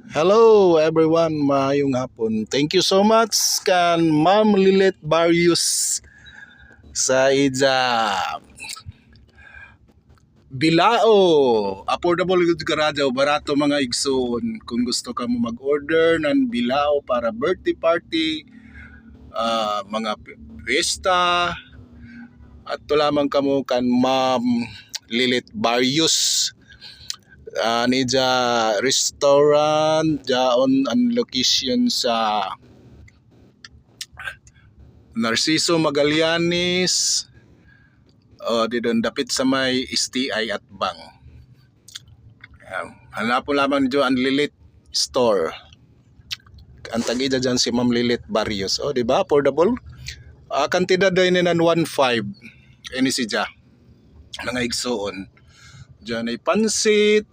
Hello everyone, maayong hapon. Thank you so much kan Ma'am Lilet Barrios sa ija Bilao. Affordable gud karadyo, barato mga igsoon. Kung gusto ka mo mag-order ng Bilao para birthday party, mga fiesta, at to lamang kamo kan Ma'am Lilet Barrios. Nija restaurant jaon ang location sa Narciso Magallanes, di doon dapit sa may STI at Bang. Hanapon lamang nyo ang Lilit Store. Ang tag-ida dyan si Ma'am Lilit Barrios. Di ba? Affordable. Kantidad din ng 1.5. Ini si Ja. Mga igsoon. Diyan ay pansit,